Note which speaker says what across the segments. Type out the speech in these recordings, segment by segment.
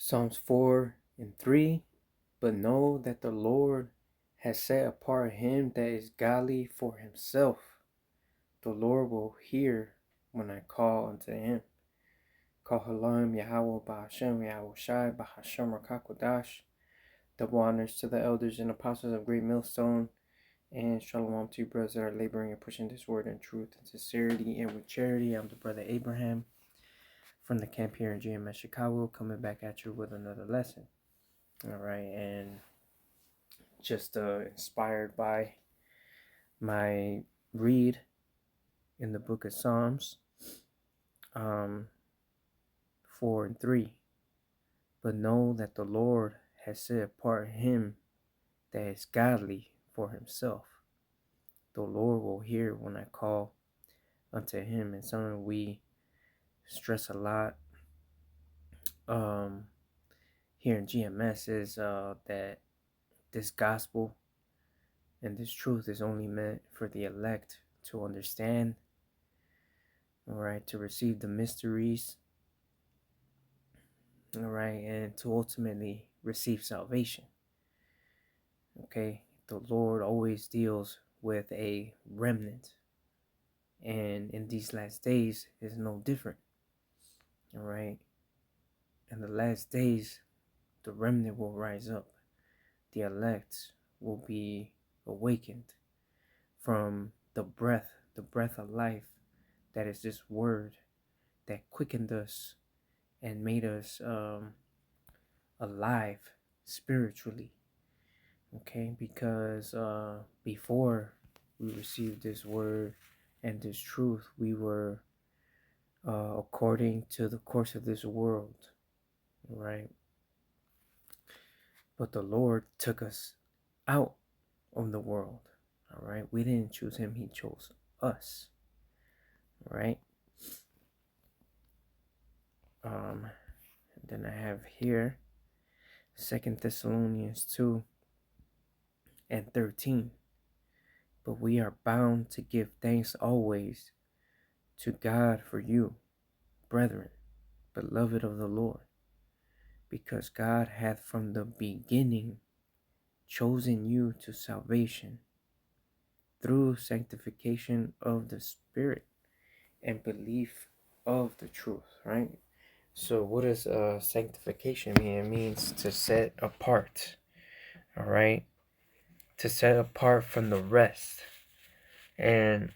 Speaker 1: Psalms 4 and 3. But know that the Lord has set apart him that is godly for himself. The Lord will hear when I call unto him. Kohalim Yahweh Bahashem Yahweh Shai Bahashem Rakakwadash. Double honors to the elders and apostles of Great Millstone. And shalom to you brothers that are laboring and pushing this word in truth and sincerity and with charity. I'm the brother Abraham from the camp here in GMS Chicago, coming back at you with another lesson. All right, and just inspired by my read in the book of Psalms 4 and 3. But know that the Lord has set apart him that is godly for himself. The Lord will hear when I call unto him. And something we stress a lot here in GMS is that this gospel and this truth is only meant for the elect to understand, all right, to receive the mysteries, all right, and to ultimately receive salvation. Okay, the Lord always deals with a remnant, and in these last days is no different. All right, in the last days, the remnant will rise up. The elect will be awakened from the breath of life that is this word that quickened us and made us alive spiritually. Okay, because before we received this word and this truth, we were according to the course of this world, right? But the Lord took us out of the world, all right? We didn't choose him, he chose us, right? Then I have here 2 Thessalonians 2 and 13. But we are bound to give thanks always to God for you, brethren, beloved of the Lord, because God hath from the beginning chosen you to salvation through sanctification of the Spirit and belief of the truth, right? So what does sanctification mean? It means to set apart, all right? To set apart from the rest. And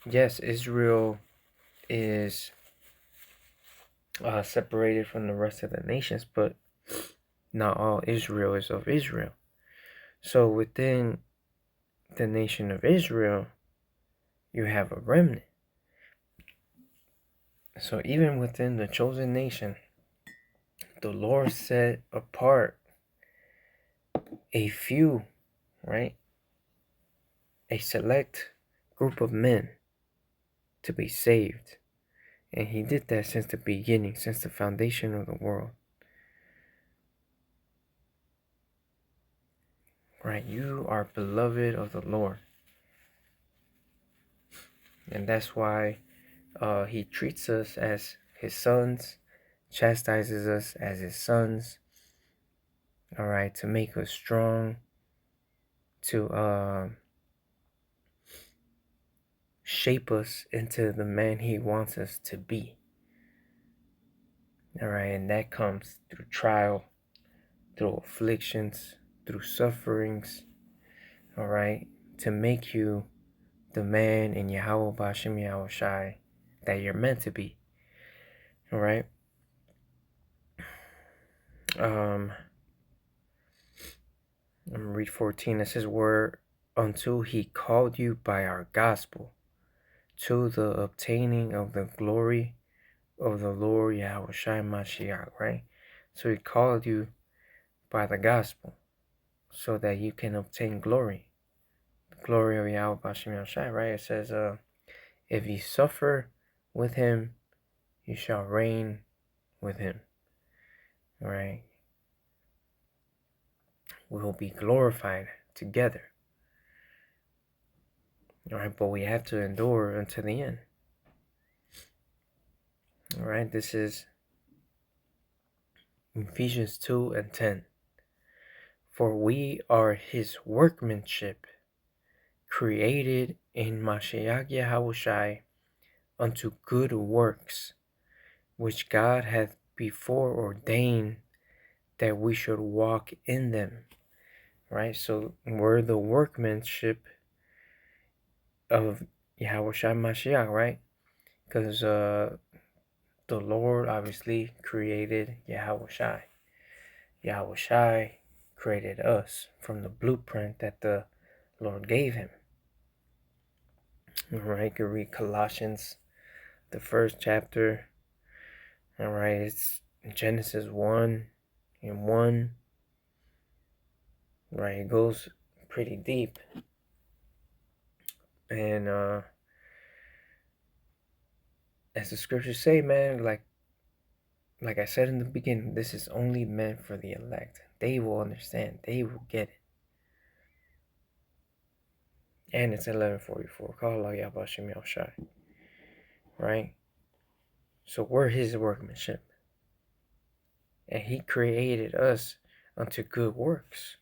Speaker 1: yes, Israel is separated from the rest of the nations, but not all Israel is of Israel. So within the nation of Israel, you have a remnant. So even within the chosen nation, the Lord set apart a few, right? A select group of men to be saved. And he did that since the beginning, since the foundation of the world. Right? You are beloved of the Lord. And that's why he treats us as his sons, chastises us as his sons, all right, to make us strong, to shape us into the man he wants us to be. All right, and that comes through trial, through afflictions, through sufferings, all right, to make you the man in Yahweh Bashem Yahweh Shai that you're meant to be. All right. I'm gonna read 14. It says, "Where until he called you by our gospel to the obtaining of the glory of the Lord Yahweh Shai Mashiach," right? So he called you by the gospel so that you can obtain glory. The glory of Yahweh Bashem Yahweh Shai, right? It says, if you suffer with him, you shall reign with him. All right. We will be glorified together. All right, but we have to endure until the end. All right, this is Ephesians 2:10. For we are his workmanship, created in Mashiach Yahushai unto good works, which God hath before ordained that we should walk in them. Right? So we're the workmanship of Yahushai Mashiach, right? Because the Lord obviously created Yahushai. Yahushai created us from the blueprint that the Lord gave him. All right, you can read Colossians, the first chapter. All right, it's Genesis 1:1. Right, it goes pretty deep. And as the scriptures say, man, like I said in the beginning, this is only meant for the elect. They will understand. They will get it. And it's 11:44. Call Allah Yahbashim Yahushai. Right? So we're his workmanship. And he created us unto good works.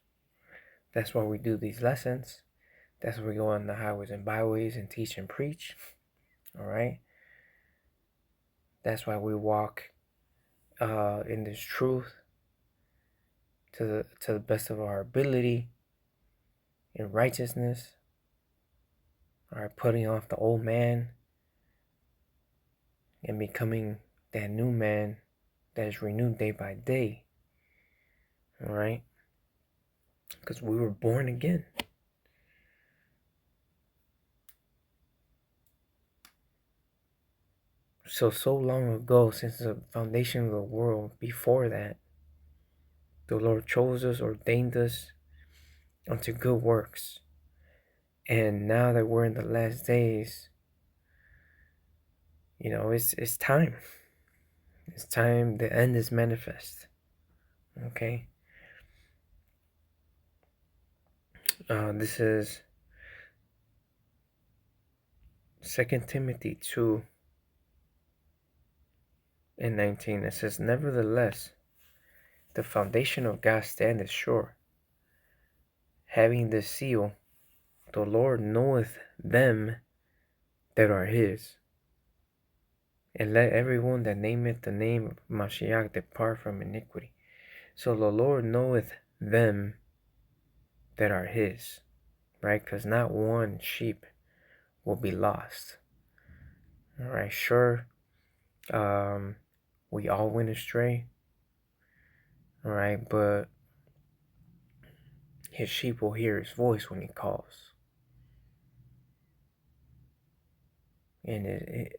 Speaker 1: That's why we do these lessons. That's why we go on the highways and byways and teach and preach. All right? That's why we walk in this truth to the best of our ability, in righteousness. All right, putting off the old man and becoming that new man that is renewed day by day. All right? Because we were born again. So long ago, since the foundation of the world, before that, the Lord chose us, ordained us unto good works. And now that we're in the last days, it's time. It's time. The end is manifest. Okay? This is 2 Timothy 2:19. It says, nevertheless, the foundation of God standeth sure, having this seal, the Lord knoweth them that are his. And let everyone that nameth the name of Mashiach depart from iniquity. So the Lord knoweth them that are his, right? Because not one sheep will be lost. All right, sure, we all went astray. All right, but his sheep will hear his voice when he calls. And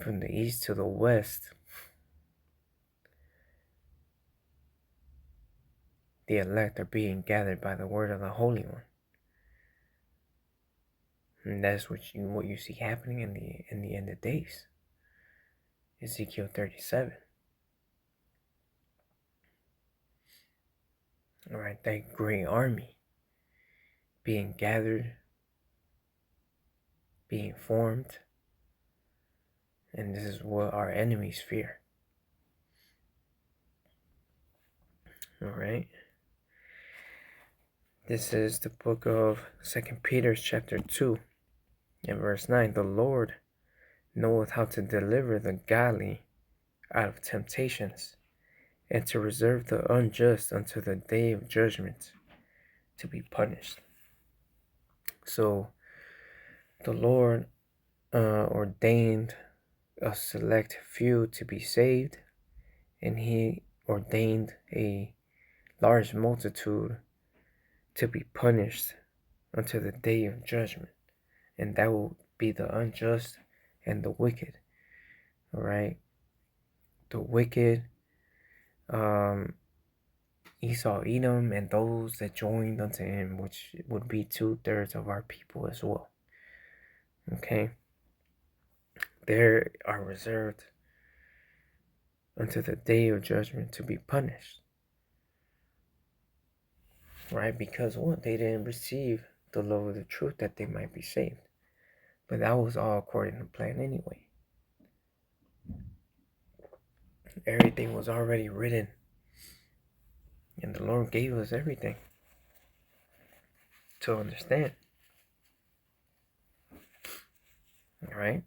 Speaker 1: from the east to the west, the elect are being gathered by the word of the Holy One. And that's what you see happening in the end of days. Ezekiel 37. All right, that great army being gathered, being formed, and this is what our enemies fear. All right. This is the book of 2 Peter chapter 2 and verse 9. The Lord knoweth how to deliver the godly out of temptations, and to reserve the unjust unto the day of judgment, to be punished. So the Lord ordained a select few to be saved, and he ordained a large multitude to be punished until the day of judgment, and that will be the unjust and the wicked. All right, the wicked, Esau, Edom, and those that joined unto him, which would be 2/3 of our people as well. Okay, they are reserved until the day of judgment to be punished. Right? Because what? They didn't receive the love of the truth that they might be saved. But that was all according to plan anyway. Everything was already written. And the Lord gave us everything to understand. Alright?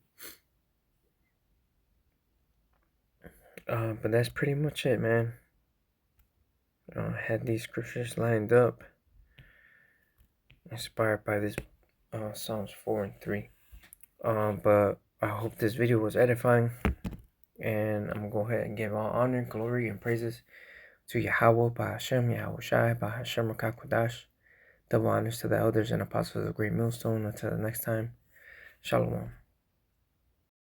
Speaker 1: But that's pretty much it, man. I had these scriptures lined up, inspired by this Psalms 4 and 3. But I hope this video was edifying, and I'm gonna go ahead and give all honor, glory, and praises to Yahweh, Bahashem, Yahushai, Bahashem, Rakakwadash. Double honors to the elders and apostles of the Great Millstone. Until the next time, Shalom.